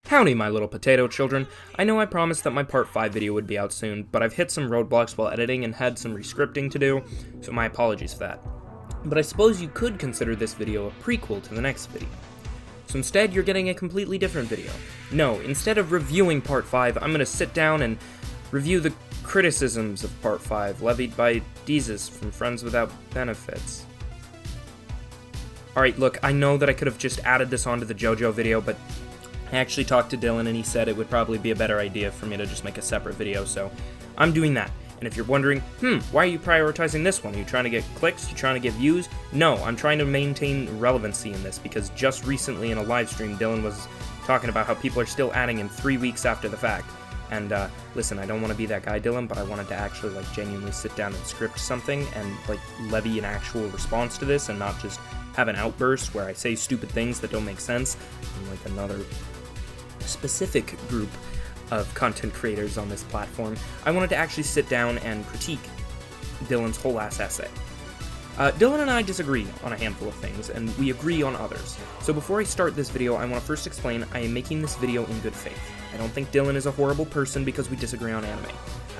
Howdy, my little potato children. I know I promised that my part 5 video would be out soon, but I've hit some roadblocks while editing and had some rescripting to do, so my apologies for that. But I suppose you could consider this video a prequel to the next video. So instead, you're getting a completely different video. No, instead of reviewing part 5, I'm going to sit down and review the criticisms of part 5 levied by Deezus from Friends Without Benefits. Alright, look, I know that I could have just added this onto the JoJo video, but I actually talked to Dylan and he said it would probably be a better idea for me to just make a separate video, so I'm doing that. And if you're wondering, why are you prioritizing this one? Are you trying to get clicks? Are you trying to get views? No, I'm trying to maintain relevancy in this, because just recently in a live stream, Dylan was talking about how people are still adding in 3 weeks after the fact. And, listen, I don't want to be that guy, Dylan, but I wanted to actually, genuinely sit down and script something and, levy an actual response to this and not just have an outburst where I say stupid things that don't make sense in, another specific group of content creators on this platform. I wanted to actually sit down and critique Dylan's whole ass essay. Dylan and I disagree on a handful of things, and we agree on others. So before I start this video, I want to first explain I am making this video in good faith. I don't think Dylan is a horrible person because we disagree on anime.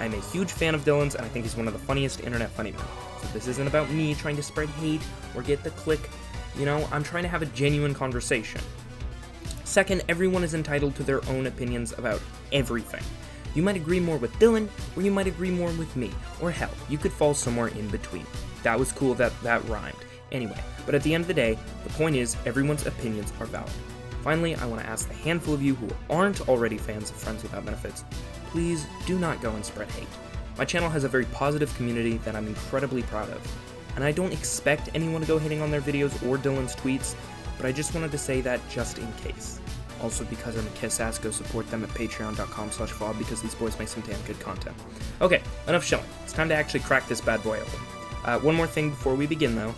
I am a huge fan of Dylan's, and I think he's one of the funniest internet funny men. So this isn't about me trying to spread hate or get the click. I'm trying to have a genuine conversation. Second, everyone is entitled to their own opinions about everything. You might agree more with Dylan, or you might agree more with me, or hell, you could fall somewhere in between. That was cool that rhymed. Anyway, but at the end of the day, the point is, everyone's opinions are valid. Finally, I want to ask the handful of you who aren't already fans of Friends Without Benefits, please do not go and spread hate. My channel has a very positive community that I'm incredibly proud of, and I don't expect anyone to go hitting on their videos or Dylan's tweets, but I just wanted to say that just in case. Also, because I'm a kiss ass, go support them at patreon.com/fob because these boys make some damn good content. Okay, enough shilling. It's time to actually crack this bad boy open. One more thing before we begin though.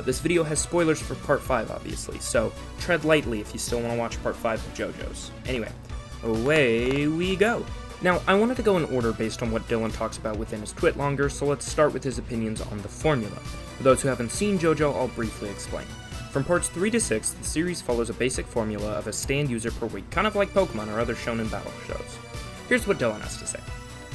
This video has spoilers for part 5 obviously, so tread lightly if you still want to watch part 5 of JoJo's. Anyway, away we go. Now, I wanted to go in order based on what Dylan talks about within his twit longer, so let's start with his opinions on the formula. For those who haven't seen JoJo, I'll briefly explain. From parts 3 to 6, the series follows a basic formula of a stand user per week, kind of like Pokemon or other shonen battle shows. Here's what Dylan has to say.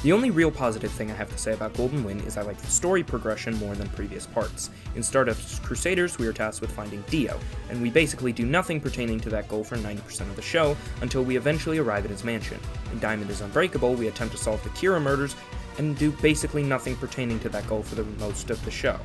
The only real positive thing I have to say about Golden Wind is I like the story progression more than previous parts. In Stardust Crusaders, we are tasked with finding Dio, and we basically do nothing pertaining to that goal for 90% of the show until we eventually arrive at his mansion. In Diamond is Unbreakable, we attempt to solve the Kira murders and do basically nothing pertaining to that goal for the most of the show.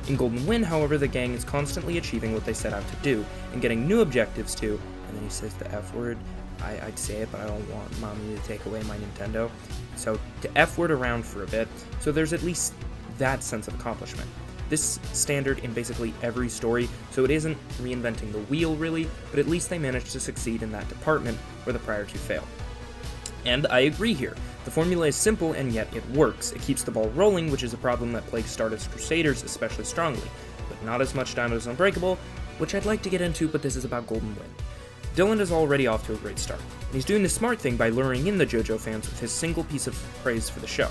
In Golden Wind, however, the gang is constantly achieving what they set out to do, and getting new objectives too, and then he says the F word. I'd say it, but I don't want mommy to take away my Nintendo. So, to F word around for a bit, so there's at least that sense of accomplishment. This standard in basically every story, so it isn't reinventing the wheel really, but at least they managed to succeed in that department where the prior two failed. And I agree here. The formula is simple and yet it works. It keeps the ball rolling, which is a problem that plagues Stardust Crusaders especially strongly, but not as much Diamond is Unbreakable, which I'd like to get into, but this is about Golden Wind. Dylan is already off to a great start, and he's doing the smart thing by luring in the JoJo fans with his single piece of praise for the show.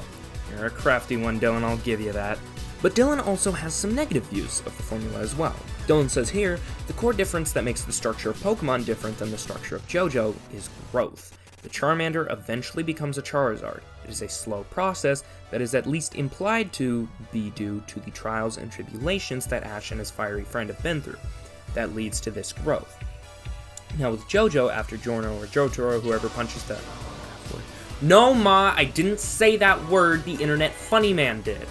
You're a crafty one, Dylan, I'll give you that. But Dylan also has some negative views of the formula as well. Dylan says here, the core difference that makes the structure of Pokemon different than the structure of JoJo is growth. The Charmander eventually becomes a Charizard. It is a slow process that is at least implied to be due to the trials and tribulations that Ash and his fiery friend have been through. That leads to this growth. Now with JoJo, after Giorno or Jotaro, whoever punches the... No, Ma, I didn't say that word, the internet funny man did.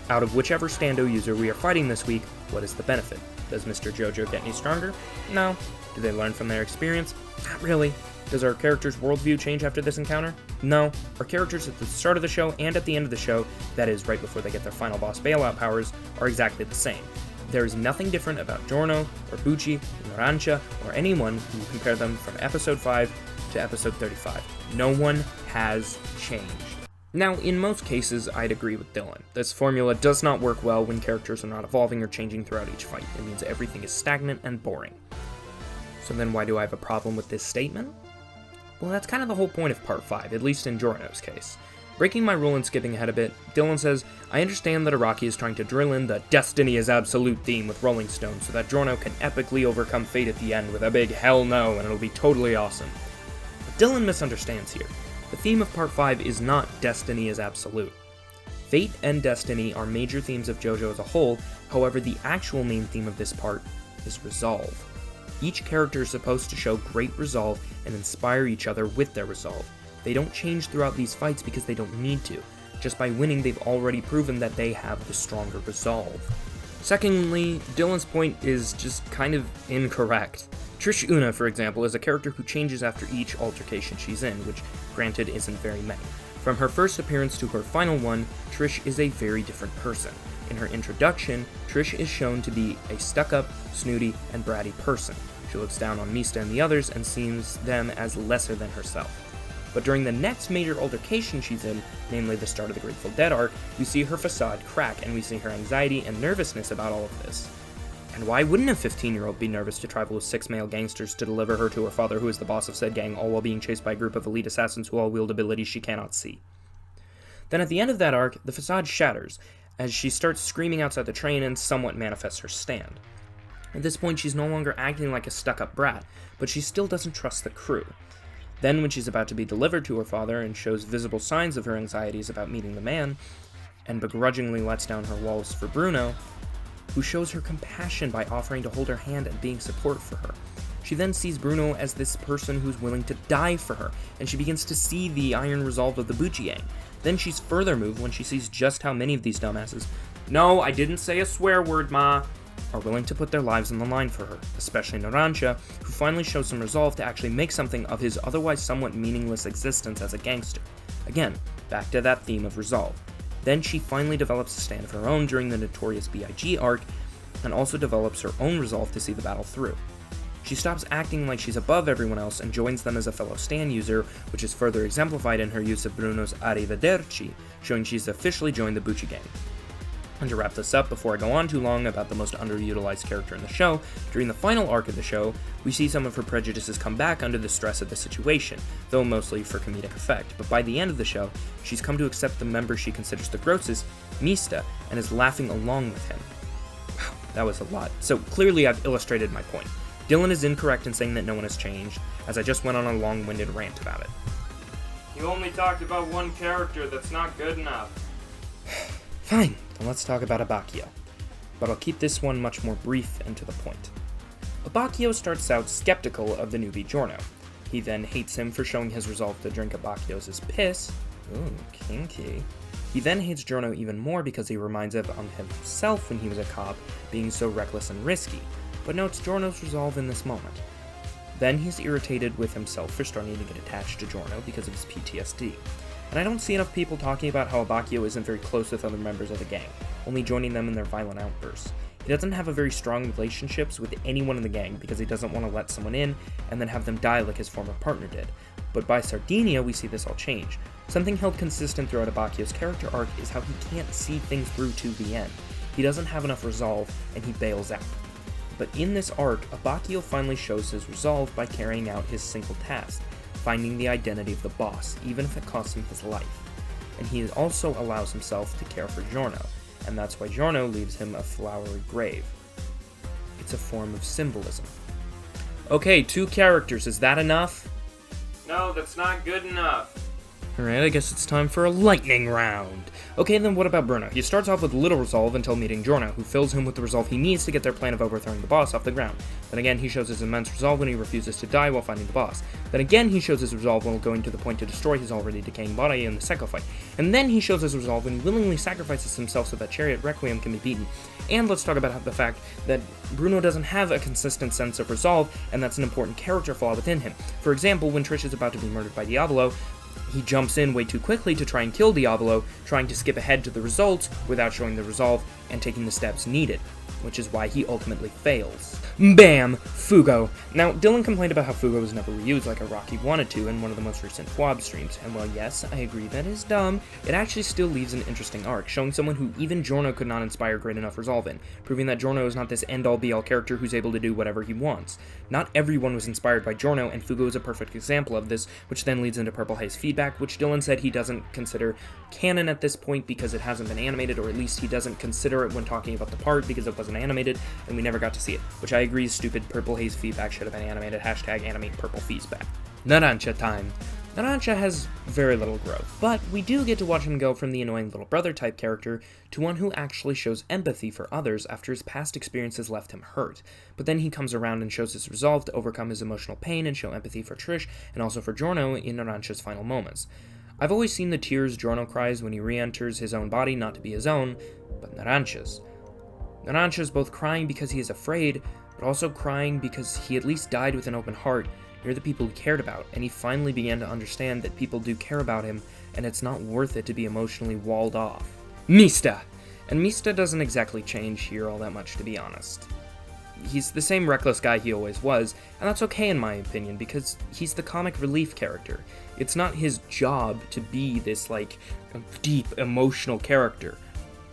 Out of whichever stando user we are fighting this week, what is the benefit? Does Mr. JoJo get any stronger? No. Do they learn from their experience? Not really. Does our character's worldview change after this encounter? No. Our characters at the start of the show and at the end of the show, that is, right before they get their final boss bailout powers, are exactly the same. There is nothing different about Giorno, or Bucci, or Narancia, or anyone who compare them from episode 5 to episode 35. No one has changed. Now, in most cases, I'd agree with Dylan. This formula does not work well when characters are not evolving or changing throughout each fight. It means everything is stagnant and boring. So then why do I have a problem with this statement? Well, that's kind of the whole point of part 5, at least in Giorno's case. Breaking my rule and skipping ahead a bit, Dylan says, I understand that Araki is trying to drill in the destiny is absolute theme with Rolling Stone so that Giorno can epically overcome fate at the end with a big hell no and it'll be totally awesome. Dylan misunderstands here. The theme of Part 5 is not destiny is absolute. Fate and destiny are major themes of JoJo as a whole, however the actual main theme of this part is resolve. Each character is supposed to show great resolve and inspire each other with their resolve. They don't change throughout these fights because they don't need to. Just by winning, they've already proven that they have the stronger resolve. Secondly, Dylan's point is just kind of incorrect. Trish Una, for example, is a character who changes after each altercation she's in, which, granted, isn't very many. From her first appearance to her final one, Trish is a very different person. In her introduction, Trish is shown to be a stuck-up, snooty, and bratty person. She looks down on Mista and the others and sees them as lesser than herself. But during the next major altercation she's in, namely the start of the Grateful Dead arc, we see her facade crack and we see her anxiety and nervousness about all of this. And why wouldn't a 15-year-old be nervous to travel with 6 male gangsters to deliver her to her father, who is the boss of said gang, all while being chased by a group of elite assassins who all wield abilities she cannot see? Then at the end of that arc, the facade shatters, as she starts screaming outside the train and somewhat manifests her stand. At this point, she's no longer acting like a stuck-up brat, but she still doesn't trust the crew. Then, when she's about to be delivered to her father and shows visible signs of her anxieties about meeting the man, and begrudgingly lets down her walls for Bruno, who shows her compassion by offering to hold her hand and being support for her. She then sees Bruno as this person who's willing to die for her, and she begins to see the iron resolve of the Bucci gang. Then she's further moved when she sees just how many of these dumbasses, no, I didn't say a swear word, ma, are willing to put their lives on the line for her, especially Narancia, who finally shows some resolve to actually make something of his otherwise somewhat meaningless existence as a gangster. Again, back to that theme of resolve. Then she finally develops a stand of her own during the Notorious B.I.G. arc, and also develops her own resolve to see the battle through. She stops acting like she's above everyone else and joins them as a fellow stand user, which is further exemplified in her use of Bruno's Arrivederci, showing she's officially joined the Bucci gang. And to wrap this up, before I go on too long about the most underutilized character in the show, during the final arc of the show, we see some of her prejudices come back under the stress of the situation, though mostly for comedic effect. But by the end of the show, she's come to accept the member she considers the grossest, Mista, and is laughing along with him. Wow, that was a lot. So clearly I've illustrated my point. Dylan is incorrect in saying that no one has changed, as I just went on a long-winded rant about it. You only talked about one character, that's not good enough. Fine, then let's talk about Abbacchio. But I'll keep this one much more brief and to the point. Abbacchio starts out skeptical of the newbie Giorno. He then hates him for showing his resolve to drink Abbacchio's piss. Ooh, kinky. He then hates Giorno even more because he reminds him of himself when he was a cop, being so reckless and risky, but notes Giorno's resolve in this moment. Then he's irritated with himself for starting to get attached to Giorno because of his PTSD. And I don't see enough people talking about how Abbacchio isn't very close with other members of the gang, only joining them in their violent outbursts. He doesn't have a very strong relationships with anyone in the gang because he doesn't want to let someone in and then have them die like his former partner did. But by Sardinia, we see this all change. Something held consistent throughout Abbacchio's character arc is how he can't see things through to the end. He doesn't have enough resolve, and he bails out. But in this arc, Abbacchio finally shows his resolve by carrying out his single task, finding the identity of the boss, even if it costs him his life. And he also allows himself to care for Giorno, and that's why Giorno leaves him a flowery grave. It's a form of symbolism. Okay, 2 characters, is that enough? No, that's not good enough. Alright, I guess it's time for a lightning round. Okay, then what about Bruno? He starts off with little resolve until meeting Giorno, who fills him with the resolve he needs to get their plan of overthrowing the boss off the ground. Then again, he shows his immense resolve when he refuses to die while finding the boss. Then again, he shows his resolve when going to the point to destroy his already decaying body in the Sekko fight. And then he shows his resolve when he willingly sacrifices himself so that Chariot Requiem can be beaten. And let's talk about the fact that Bruno doesn't have a consistent sense of resolve, and that's an important character flaw within him. For example, when Trish is about to be murdered by Diavolo, he jumps in way too quickly to try and kill Diavolo, trying to skip ahead to the results without showing the resolve and taking the steps needed, which is why he ultimately fails. Bam! Fugo. Now, Dylan complained about how Fugo was never reused like Araki wanted to in one of the most recent FWAB streams, and while yes, I agree that is dumb, it actually still leaves an interesting arc, showing someone who even Giorno could not inspire great enough resolve in, proving that Giorno is not this end-all be-all character who's able to do whatever he wants. Not everyone was inspired by Giorno, and Fugo is a perfect example of this, which then leads into Purple Haze feedback, which Dylan said he doesn't consider canon at this point because it hasn't been animated, or at least he doesn't consider it when talking about the part because it wasn't animated, and we never got to see it, which I agree is stupid. Purple Haze feedback should have been animated. #animate purple feedback. Narancia time. Narancia has very little growth, but we do get to watch him go from the annoying little brother type character to one who actually shows empathy for others after his past experiences left him hurt. But then he comes around and shows his resolve to overcome his emotional pain and show empathy for Trish and also for Giorno in Narancia's final moments. I've always seen the tears Giorno cries when he re-enters his own body not to be his own, but Narancia's both crying because he is afraid, but also crying because he at least died with an open heart near the people he cared about, and he finally began to understand that people do care about him, and it's not worth it to be emotionally walled off. Mista! And Mista doesn't exactly change here all that much, to be honest. He's the same reckless guy he always was, and that's okay in my opinion, because he's the comic relief character. It's not his job to be this, deep, emotional character.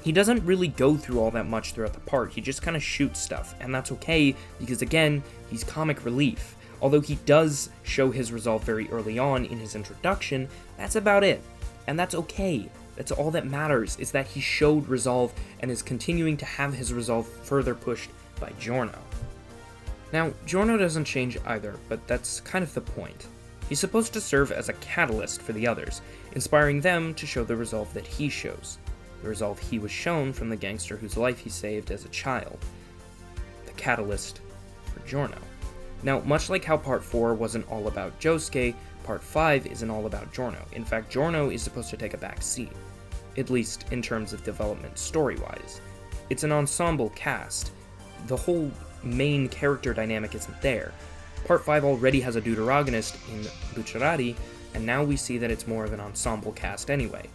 He doesn't really go through all that much throughout the part, he just kind of shoots stuff, and that's okay, because again, he's comic relief. Although he does show his resolve very early on in his introduction, that's about it. And that's okay. That's all that matters, is that he showed resolve and is continuing to have his resolve further pushed by Giorno. Now, Giorno doesn't change either, but that's kind of the point. He's supposed to serve as a catalyst for the others, inspiring them to show the resolve that he shows. The resolve he was shown from the gangster whose life he saved as a child. The catalyst for Giorno. Now, much like how Part 4 wasn't all about Josuke, Part 5 isn't all about Giorno. In fact, Giorno is supposed to take a back seat, at least in terms of development story-wise. It's an ensemble cast. The whole main character dynamic isn't there. Part 5 already has a deuteragonist in Bucciarati, and now we see that it's more of an ensemble cast anyway.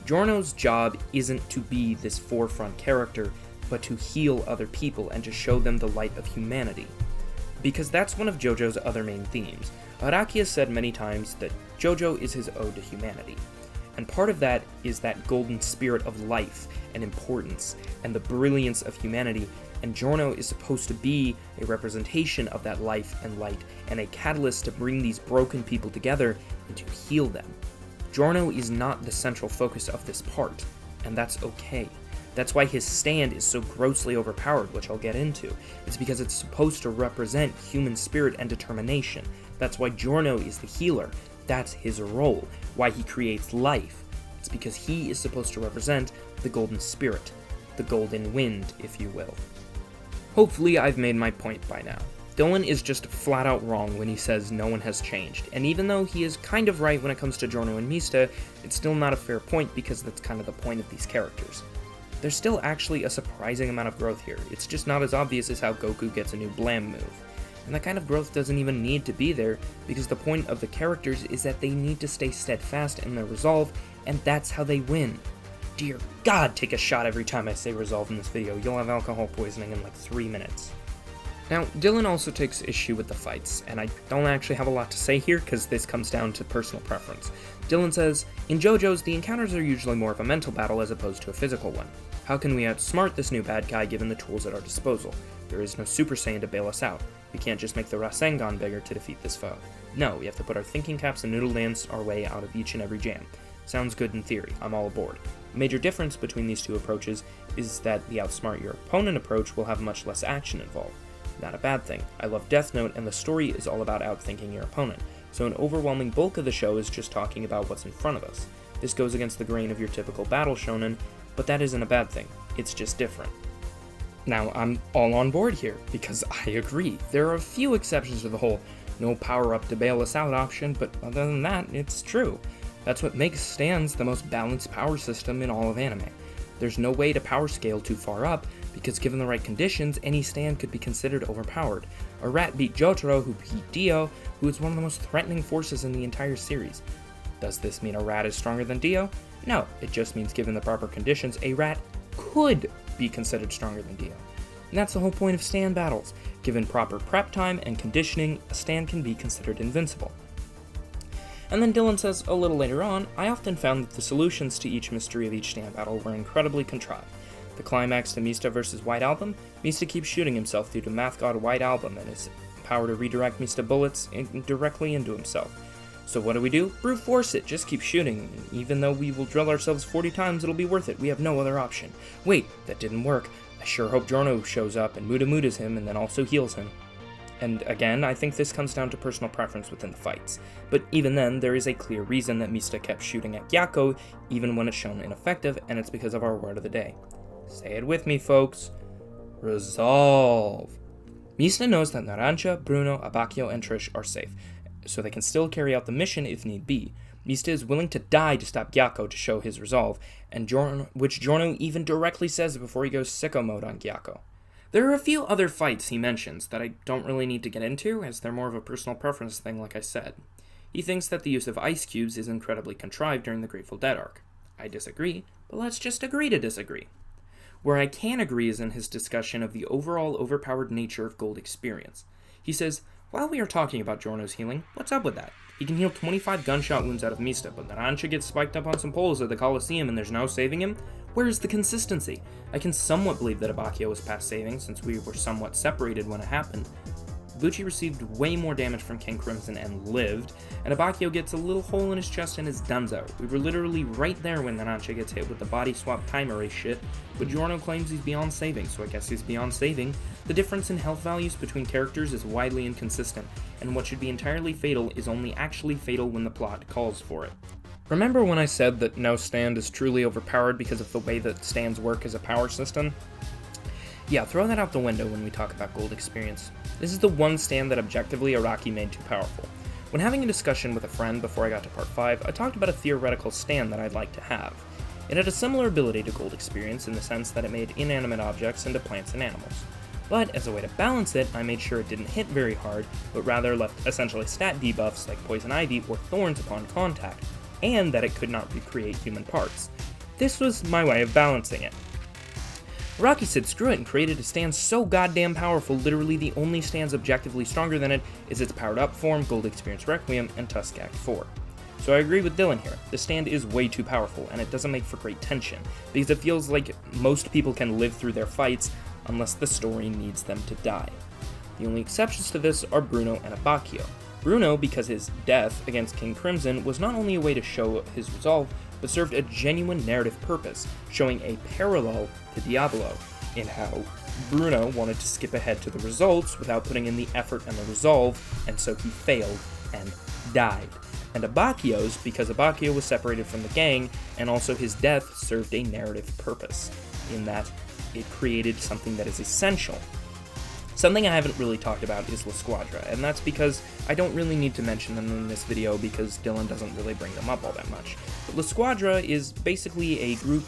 Giorno's job isn't to be this forefront character, but to heal other people and to show them the light of humanity. Because that's one of JoJo's other main themes. Araki has said many times that JoJo is his ode to humanity. And part of that is that golden spirit of life and importance and the brilliance of humanity, and Giorno is supposed to be a representation of that life and light and a catalyst to bring these broken people together and to heal them. Giorno is not the central focus of this part, and that's okay. That's why his stand is so grossly overpowered, which I'll get into. It's because it's supposed to represent human spirit and determination. That's why Giorno is the healer. That's his role. Why he creates life. It's because he is supposed to represent the golden spirit. The golden wind, if you will. Hopefully I've made my point by now. Dylan is just flat out wrong when he says no one has changed, and even though he is kind of right when it comes to Giorno and Mista, it's still not a fair point because that's kind of the point of these characters. There's still actually a surprising amount of growth here. It's just not as obvious as how Goku gets a new Blam move. And that kind of growth doesn't even need to be there, because the point of the characters is that they need to stay steadfast in their resolve, and that's how they win. Dear God, take a shot every time I say resolve in this video. You'll have alcohol poisoning in like 3 minutes. Now, Dylan also takes issue with the fights, and I don't actually have a lot to say here because this comes down to personal preference. Dylan says, in JoJo's, the encounters are usually more of a mental battle as opposed to a physical one. How can we outsmart this new bad guy given the tools at our disposal? There is no Super Saiyan to bail us out. We can't just make the Rasengan bigger to defeat this foe. No, we have to put our thinking caps and noodle dance our way out of each and every jam. Sounds good in theory, I'm all aboard. The major difference between these two approaches is that the outsmart your opponent approach will have much less action involved. Not a bad thing. I love Death Note, and the story is all about outthinking your opponent, so an overwhelming bulk of the show is just talking about what's in front of us. This goes against the grain of your typical battle shonen, but that isn't a bad thing. It's just different. Now, I'm all on board here, because I agree. There are a few exceptions to the whole no power-up to bail us out option, but other than that, it's true. That's what makes stands the most balanced power system in all of anime. There's no way to power scale too far up, because given the right conditions, any stand could be considered overpowered. A rat beat Jotaro, who beat Dio, who is one of the most threatening forces in the entire series. Does this mean a rat is stronger than Dio? No, it just means given the proper conditions, a rat could be considered stronger than Dio. And that's the whole point of stand battles. Given proper prep time and conditioning, a stand can be considered invincible. And then Dylan says a little later on, I often found that the solutions to each mystery of each stand battle were incredibly contrived. The climax to Mista vs. White Album, Mista keeps shooting himself due to Math God White Album and his power to redirect Mista bullets directly into himself. So what do? Brute force it, just keep shooting. Even though we will drill ourselves 40 times, it'll be worth it. We have no other option. Wait, that didn't work. I sure hope Giorno shows up and Muda Muda's him and then also heals him. And again, I think this comes down to personal preference within the fights. But even then, there is a clear reason that Mista kept shooting at Gyakko even when it's shown ineffective, and it's because of our word of the day. Say it with me, folks. Resolve. Mista knows that Narancia, Bruno, Abbacchio, and Trish are safe, so they can still carry out the mission if need be. Mista is willing to die to stop Gyakko to show his resolve, and which Giorno even directly says before he goes sicko mode on Gyakko. There are a few other fights he mentions that I don't really need to get into, as they're more of a personal preference thing like I said. He thinks that the use of ice cubes is incredibly contrived during the Grateful Dead arc. I disagree, but let's just agree to disagree. Where I can agree is in his discussion of the overall overpowered nature of Gold Experience. He says, while we are talking about Giorno's healing, what's up with that? He can heal 25 gunshot wounds out of Mista, but Narancia gets spiked up on some poles at the Coliseum and there's no saving him? Where's the consistency? I can somewhat believe that Abbacchio was past saving since we were somewhat separated when it happened. Bucci received way more damage from King Crimson and lived, and Abbacchio gets a little hole in his chest and is donezo. We were literally right there when Narancia gets hit with the body swap timer race shit, but Giorno claims he's beyond saving, so I guess he's beyond saving. The difference in health values between characters is widely inconsistent, and what should be entirely fatal is only actually fatal when the plot calls for it. Remember when I said that no stand is truly overpowered because of the way that stands work as a power system? Yeah, throw that out the window when we talk about Gold Experience. This is the one stand that objectively Araki made too powerful. When having a discussion with a friend before I got to part 5, I talked about a theoretical stand that I'd like to have. It had a similar ability to Gold Experience in the sense that it made inanimate objects into plants and animals. But as a way to balance it, I made sure it didn't hit very hard, but rather left essentially stat debuffs like Poison Ivy or Thorns upon contact, and that it could not recreate human parts. This was my way of balancing it. Araki said screw it and created a stand so goddamn powerful, literally the only stands objectively stronger than it is its powered up form, Gold Experience Requiem, and Tusk Act 4. So I agree with Dylan here, the stand is way too powerful, and it doesn't make for great tension, because it feels like most people can live through their fights unless the story needs them to die. The only exceptions to this are Bruno and Abbacchio. Bruno, because his death against King Crimson was not only a way to show his resolve, but served a genuine narrative purpose, showing a parallel to Diablo, in how Bruno wanted to skip ahead to the results without putting in the effort and the resolve, and so he failed and died. And Abbacchio's, because Abbacchio was separated from the gang, and also his death served a narrative purpose, in that it created something that is essential. Something I haven't really talked about is La Squadra, and that's because I don't really need to mention them in this video because Dylan doesn't really bring them up all that much. But La Squadra is basically a group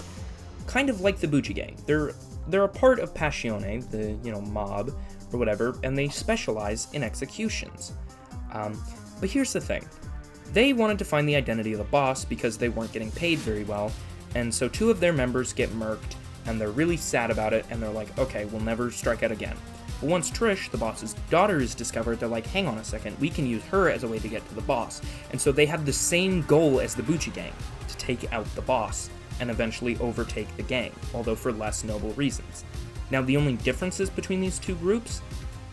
kind of like the Bucci Gang. They're a part of Passione, the, mob, or whatever, and they specialize in executions. But here's the thing. They wanted to find the identity of the boss because they weren't getting paid very well, and so 2 of their members get murked, and they're really sad about it, and they're like, okay, we'll never strike out again. But once Trish, the boss's daughter, is discovered, they're like, hang on a second, we can use her as a way to get to the boss. And so they have the same goal as the Bucci Gang, to take out the boss, and eventually overtake the gang, although for less noble reasons. Now, the only differences between these 2 groups?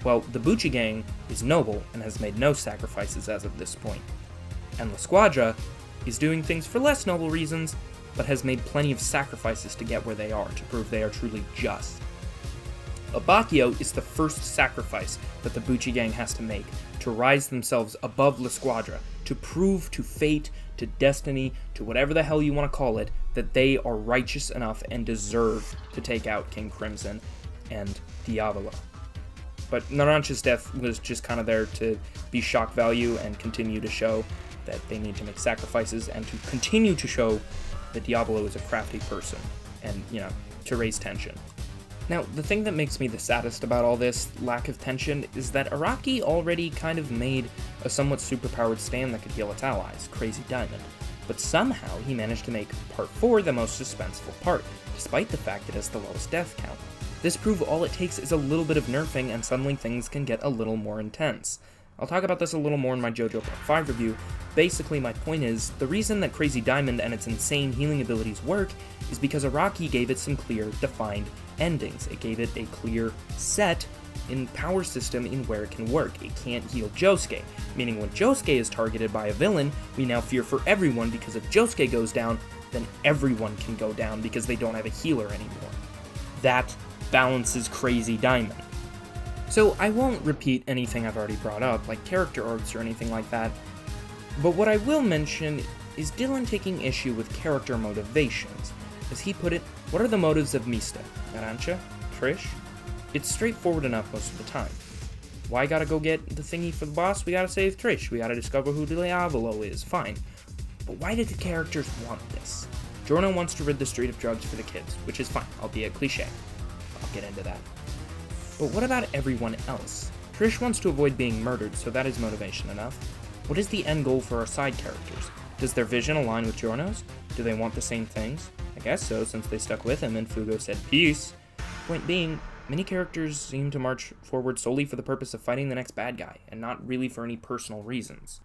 Well, the Bucci Gang is noble and has made no sacrifices as of this point. And La Squadra is doing things for less noble reasons, but has made plenty of sacrifices to get where they are, to prove they are truly just. Abbacchio is the first sacrifice that the Bucci Gang has to make to rise themselves above La Squadra, to prove to fate, to destiny, to whatever the hell you want to call it, that they are righteous enough and deserve to take out King Crimson and Diavolo. But Narancia's death was just kind of there to be shock value and continue to show that they need to make sacrifices and to continue to show that Diavolo is a crafty person and, to raise tension. Now, the thing that makes me the saddest about all this lack of tension is that Araki already kind of made a somewhat superpowered stand that could heal its allies, Crazy Diamond, but somehow he managed to make Part 4 the most suspenseful part, despite the fact it has the lowest death count. This proves all it takes is a little bit of nerfing and suddenly things can get a little more intense. I'll talk about this a little more in my JoJo Part 5 review. Basically, my point is, the reason that Crazy Diamond and its insane healing abilities work is because Araki gave it some clear, defined endings. It gave it a clear set in power system in where it can work. It can't heal Josuke, meaning when Josuke is targeted by a villain, we now fear for everyone because if Josuke goes down, then everyone can go down because they don't have a healer anymore. That balances Crazy Diamond. So I won't repeat anything I've already brought up, like character arcs or anything like that, but what I will mention is Dylan taking issue with character motivations. As he put it, what are the motives of Mista, Arancha, Trish? It's straightforward enough most of the time. Why gotta go get the thingy for the boss? We gotta save Trish. We gotta discover who Diavolo is. Fine. But why did the characters want this? Giorno wants to rid the street of drugs for the kids, which is fine, albeit cliche. I'll get into that. But what about everyone else? Trish wants to avoid being murdered, so that is motivation enough. What is the end goal for our side characters? Does their vision align with Giorno's? Do they want the same things? I guess so, since they stuck with him and Fugo said peace. Point being, many characters seem to march forward solely for the purpose of fighting the next bad guy, and not really for any personal reasons.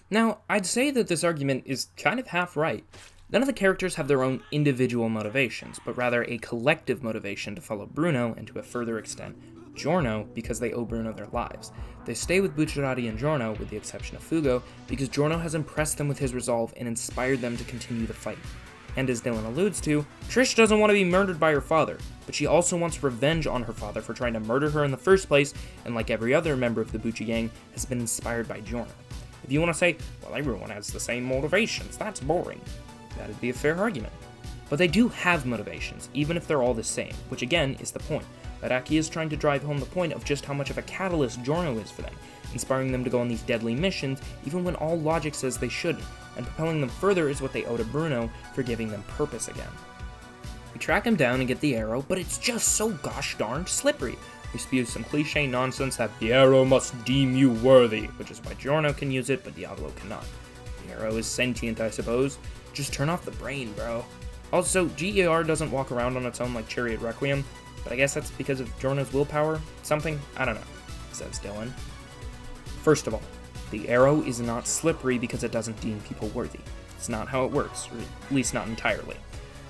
Now, I'd say that this argument is kind of half right. None of the characters have their own individual motivations, but rather a collective motivation to follow Bruno, and to a further extent, Giorno, because they owe Bruno their lives. They stay with Bucciarati and Giorno, with the exception of Fugo, because Giorno has impressed them with his resolve and inspired them to continue the fight. And as Dylan alludes to, Trish doesn't want to be murdered by her father, but she also wants revenge on her father for trying to murder her in the first place, and like every other member of the Bucci gang, has been inspired by Giorno. If you want to say, well, everyone has the same motivations, that's boring, that'd be a fair argument. But they do have motivations, even if they're all the same, which again is the point. Araki is trying to drive home the point of just how much of a catalyst Giorno is for them, inspiring them to go on these deadly missions, even when all logic says they shouldn't, and propelling them further is what they owe to Bruno for giving them purpose again. We track him down and get the arrow, but it's just so gosh darn slippery. We spew some cliche nonsense that the arrow must deem you worthy, which is why Giorno can use it, but Diavolo cannot. The arrow is sentient, I suppose. Just turn off the brain, bro. Also, GER doesn't walk around on its own like Chariot Requiem, but I guess that's because of Giorno's willpower? Something? I don't know, says Dylan. First of all, the arrow is not slippery because it doesn't deem people worthy. It's not how it works, or at least not entirely.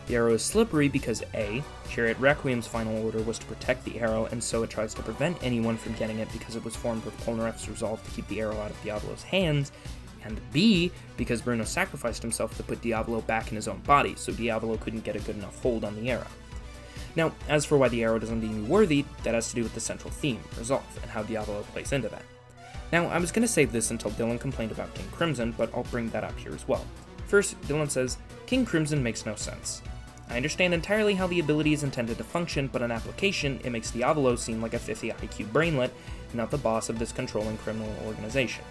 The arrow is slippery because A, Chariot Requiem's final order was to protect the arrow, and so it tries to prevent anyone from getting it because it was formed with Polnareff's resolve to keep the arrow out of Diavolo's hands, and B, because Bruno sacrificed himself to put Diavolo back in his own body, so Diavolo couldn't get a good enough hold on the arrow. Now, as for why the arrow doesn't deem you worthy, that has to do with the central theme, resolve, and how Diavolo plays into that. Now, I was going to save this until Dylan complained about King Crimson, but I'll bring that up here as well. First, Dylan says, King Crimson makes no sense. I understand entirely how the ability is intended to function, but in application, it makes Diavolo seem like a 50 IQ brainlet, and not the boss of this controlling criminal organization.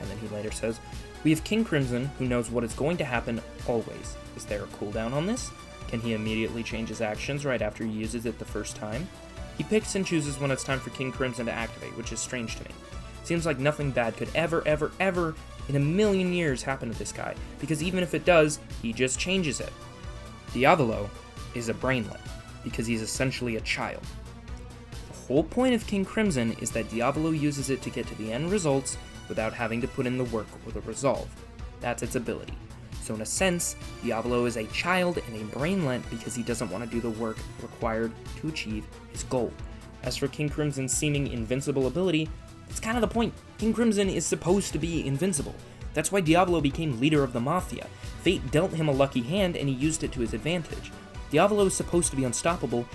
And then he later says, we have King Crimson, who knows what is going to happen always. Is there a cooldown on this? Can he immediately change his actions right after he uses it the first time? He picks and chooses when it's time for King Crimson to activate, which is strange to me. Seems like nothing bad could ever in a million years happen to this guy, because even if it does, he just changes it. Diavolo is a brainlet, because he's essentially a child. The whole point of King Crimson is that Diavolo uses it to get to the end results without having to put in the work or the resolve. That's its ability. So in a sense, Diavolo is a child and a brainlet because he doesn't want to do the work required to achieve his goal. As for King Crimson's seeming invincible ability, that's kind of the point. King Crimson is supposed to be invincible. That's why Diavolo became leader of the Mafia. Fate dealt him a lucky hand and he used it to his advantage. Diavolo is supposed to be unstoppable,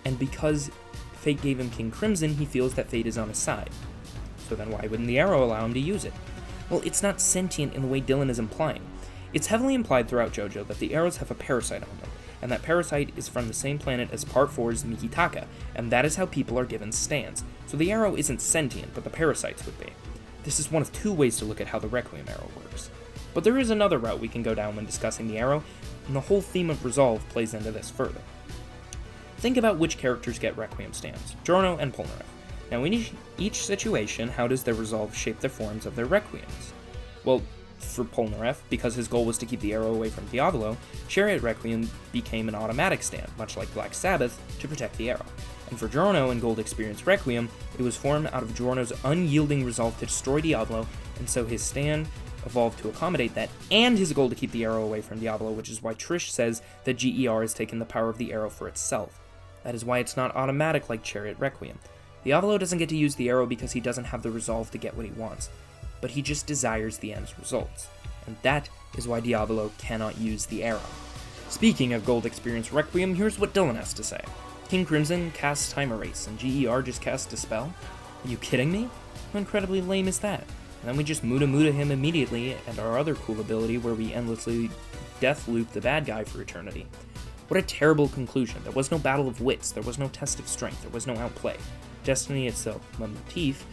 and because Fate gave him King Crimson, he feels that Fate is on his side. So then why wouldn't the arrow allow him to use it? Well, it's not sentient in the way Dylan is implying. It's heavily implied throughout JoJo that the arrows have a parasite on them, and that parasite is from the same planet as Part 4's Mikitaka, and that is how people are given stands. So the arrow isn't sentient, but the parasites would be. This is one of two ways to look at how the Requiem arrow works. But there is another route we can go down when discussing the arrow, and the whole theme of resolve plays into this further. Think about which characters get Requiem stands, Giorno and Polnareff. Now in each situation, how does their resolve shape the forms of their Requiems? Well, for Polnareff, because his goal was to keep the arrow away from Diavolo, Chariot Requiem became an automatic stand, much like Black Sabbath, to protect the arrow. And for Giorno and Gold Experience Requiem, it was formed out of Giorno's unyielding resolve to destroy Diavolo, and so his stand evolved to accommodate that, and his goal to keep the arrow away from Diavolo, which is why Trish says that GER has taken the power of the arrow for itself. That is why it's not automatic like Chariot Requiem. Diavolo doesn't get to use the arrow because he doesn't have the resolve to get what he wants, but he just desires the end's results, and that is why Diavolo cannot use the arrow. Speaking of Gold Experience Requiem, here's what Dylan has to say. King Crimson casts Time Erase, and GER just casts Dispel? Are you kidding me? How incredibly lame is that? And then we just Muda him immediately, and our other cool ability where we endlessly death loop the bad guy for eternity. What a terrible conclusion. There was no battle of wits, there was no test of strength, there was no outplay. Destiny itself, Motif,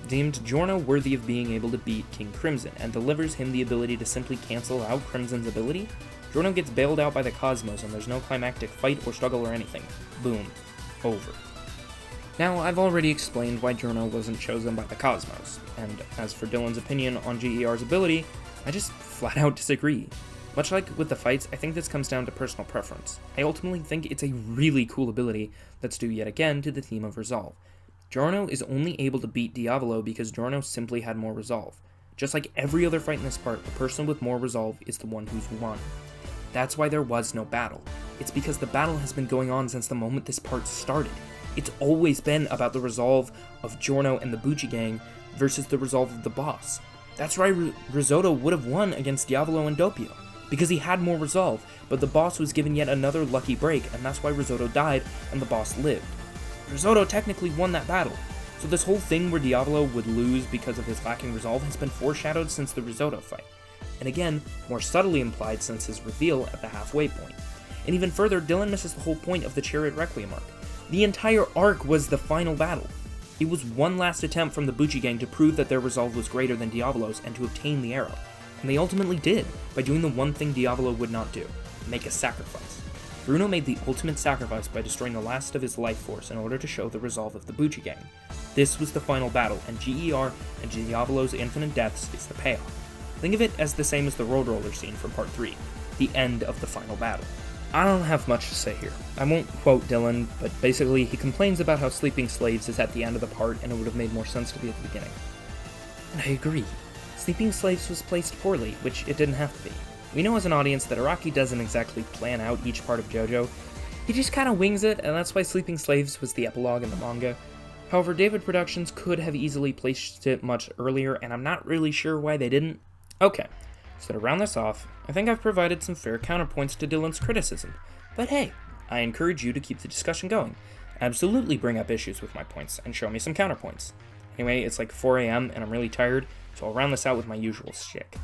deemed Giorno worthy of being able to beat King Crimson, and delivers him the ability to simply cancel out Crimson's ability. Giorno gets bailed out by the Cosmos, and there's no climactic fight or struggle or anything. Boom. Over. Now, I've already explained why Giorno wasn't chosen by the Cosmos, and as for Dylan's opinion on GER's ability, I just flat out disagree. Much like with the fights, I think this comes down to personal preference. I ultimately think it's a really cool ability that's due yet again to the theme of resolve. Giorno is only able to beat Diavolo because Giorno simply had more resolve. Just like every other fight in this part, the person with more resolve is the one who's won. That's why there was no battle. It's because the battle has been going on since the moment this part started. It's always been about the resolve of Giorno and the Bucci gang versus the resolve of the boss. That's why Risotto would have won against Diavolo and Doppio, because he had more resolve, but the boss was given yet another lucky break, and that's why Risotto died and the boss lived. Risotto technically won that battle, so this whole thing where Diavolo would lose because of his lacking resolve has been foreshadowed since the Risotto fight, and again, more subtly implied since his reveal at the halfway point. And even further, Dylan misses the whole point of the Chariot Requiem arc. The entire arc was the final battle. It was one last attempt from the Bucci gang to prove that their resolve was greater than Diavolo's and to obtain the arrow. And they ultimately did, by doing the one thing Diavolo would not do, make a sacrifice. Bruno made the ultimate sacrifice by destroying the last of his life force in order to show the resolve of the Bucci gang. This was the final battle, and GER and Diavolo's infinite deaths is the payoff. Think of it as the same as the road roller scene from part 3, the end of the final battle. I don't have much to say here. I won't quote Dylan, but basically he complains about how Sleeping Slaves is at the end of the part and it would have made more sense to be at the beginning. And I agree. Sleeping Slaves was placed poorly, which it didn't have to be. We know as an audience that Araki doesn't exactly plan out each part of JoJo. He just kinda wings it, and that's why Sleeping Slaves was the epilogue in the manga. However, David Productions could have easily placed it much earlier, and I'm not really sure why they didn't. Okay. So to round this off, I think I've provided some fair counterpoints to Dylan's criticism, but hey, I encourage you to keep the discussion going. Absolutely bring up issues with my points, and show me some counterpoints. Anyway, it's like 4 a.m. and I'm really tired, so I'll round this out with my usual shtick.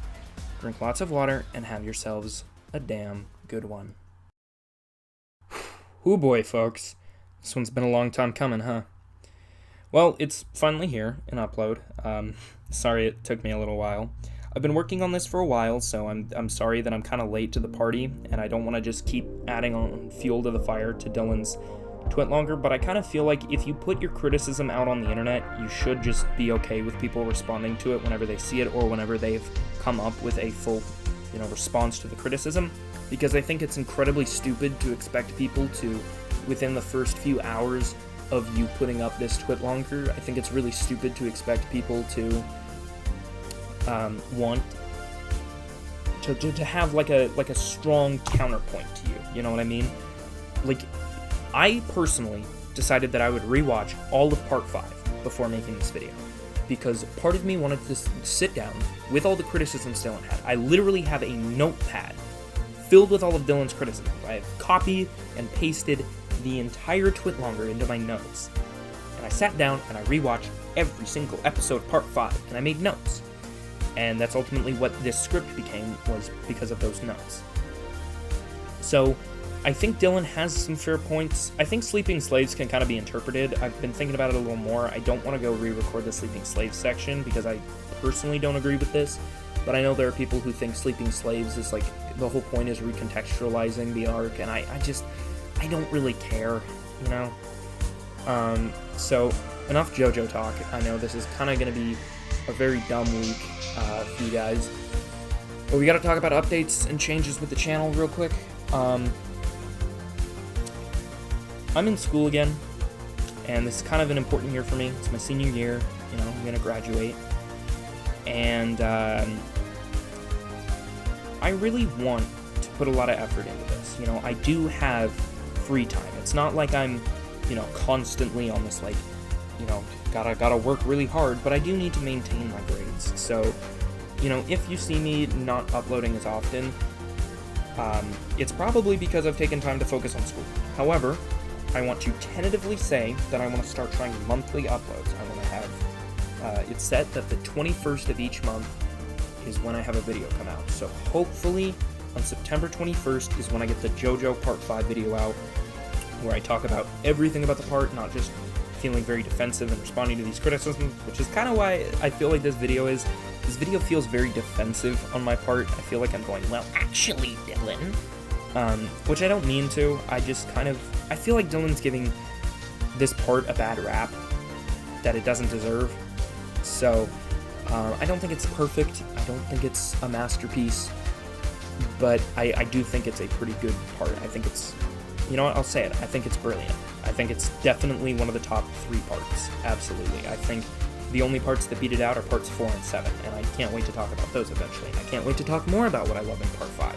Drink lots of water, and have yourselves a damn good one. Whoo boy, folks. This one's been a long time coming, huh? Well, it's finally here, in upload. Sorry it took me a little while. I've been working on this for a while, so I'm sorry that I'm kind of late to the party, and I don't want to just keep adding on fuel to the fire to Dylan's twit longer, but I kind of feel like if you put your criticism out on the internet, you should just be okay with people responding to it whenever they see it or whenever they've come up with a full, response to the criticism, because I think it's incredibly stupid to expect people to, within the first few hours of you putting up this twit longer, I think it's really stupid to expect people to want to have like a strong counterpoint to you. You know what I mean? Like, I personally decided that I would rewatch all of part 5 before making this video, because part of me wanted to sit down with all the criticisms Dylan had. I literally have a notepad filled with all of Dylan's criticisms. I have copied and pasted the entire twit longer into my notes, and I sat down and I rewatched every single episode part 5, and I made notes. And that's ultimately what this script became, was because of those notes. So, I think Dylan has some fair points. I think Sleeping Slaves can kind of be interpreted. I've been thinking about it a little more. I don't want to go re-record the Sleeping Slaves section, because I personally don't agree with this. But I know there are people who think Sleeping Slaves is like, the whole point is recontextualizing the arc, and I don't really care, you know? So, enough JoJo talk. I know this is kind of going to be a very dumb week for you guys. But we gotta talk about updates and changes with the channel real quick. I'm in school again, and this is kind of an important year for me. It's my senior year, I'm gonna graduate. And I really want to put a lot of effort into this. I do have free time. It's not like I'm, constantly on this, gotta work really hard, but I do need to maintain my grades. So, if you see me not uploading as often, it's probably because I've taken time to focus on school. However, I want to tentatively say that I want to start trying monthly uploads. I want to have it's set that the 21st of each month is when I have a video come out. So hopefully on September 21st is when I get the JoJo Part 5 video out, where I talk about everything about the part, not just feeling very defensive and responding to these criticisms, which is kind of why I feel like this video feels very defensive on my part. I feel like I'm going, well, actually, Dylan, which I don't mean to. I feel like Dylan's giving this part a bad rap that it doesn't deserve. So, I don't think it's perfect. I don't think it's a masterpiece, but I do think it's a pretty good part. I think it's, you know what, I'll say it. I think it's brilliant. I think it's definitely one of the top 3 parts. Absolutely. I think the only parts that beat it out are parts 4 and 7, and I can't wait to talk about those eventually. I can't wait to talk more about what I love in part 5.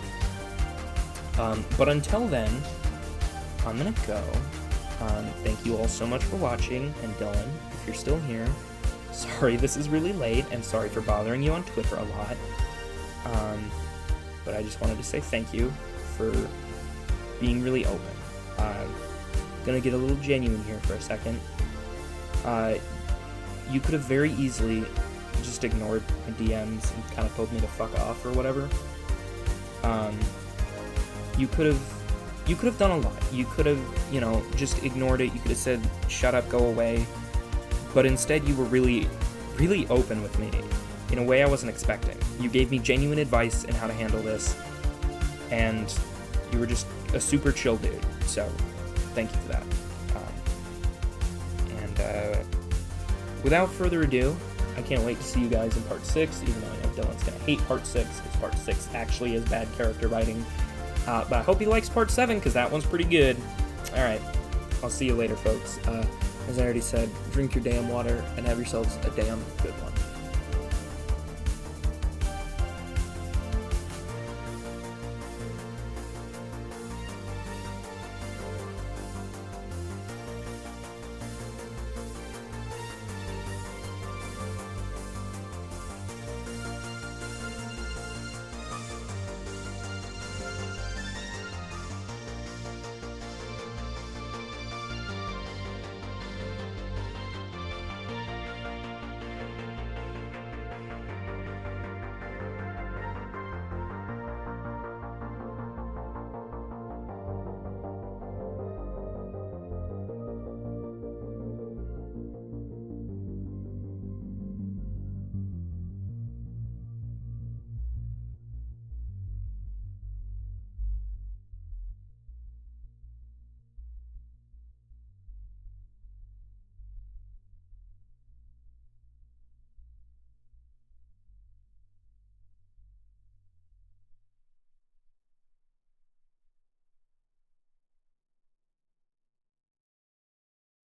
But until then, I'm gonna go. Thank you all so much for watching, and Dylan, if you're still here, sorry this is really late, and sorry for bothering you on Twitter a lot. But I just wanted to say thank you for being really open. Gonna get a little genuine here for a second. You could have very easily just ignored my DMs and kind of told me to fuck off or whatever. You could have done a lot. You could have, just ignored it. You could have said, shut up, go away. But instead, you were really, really open with me in a way I wasn't expecting. You gave me genuine advice in how to handle this, and you were just a super chill dude. So, thank you for that. Without further ado, I can't wait to see you guys in part 6, even though I know Dylan's gonna hate part 6, because part 6 actually is bad character writing. But I hope he likes part 7, because that one's pretty good. Alright, I'll see you later, folks. As I already said, drink your damn water, and have yourselves a damn good one.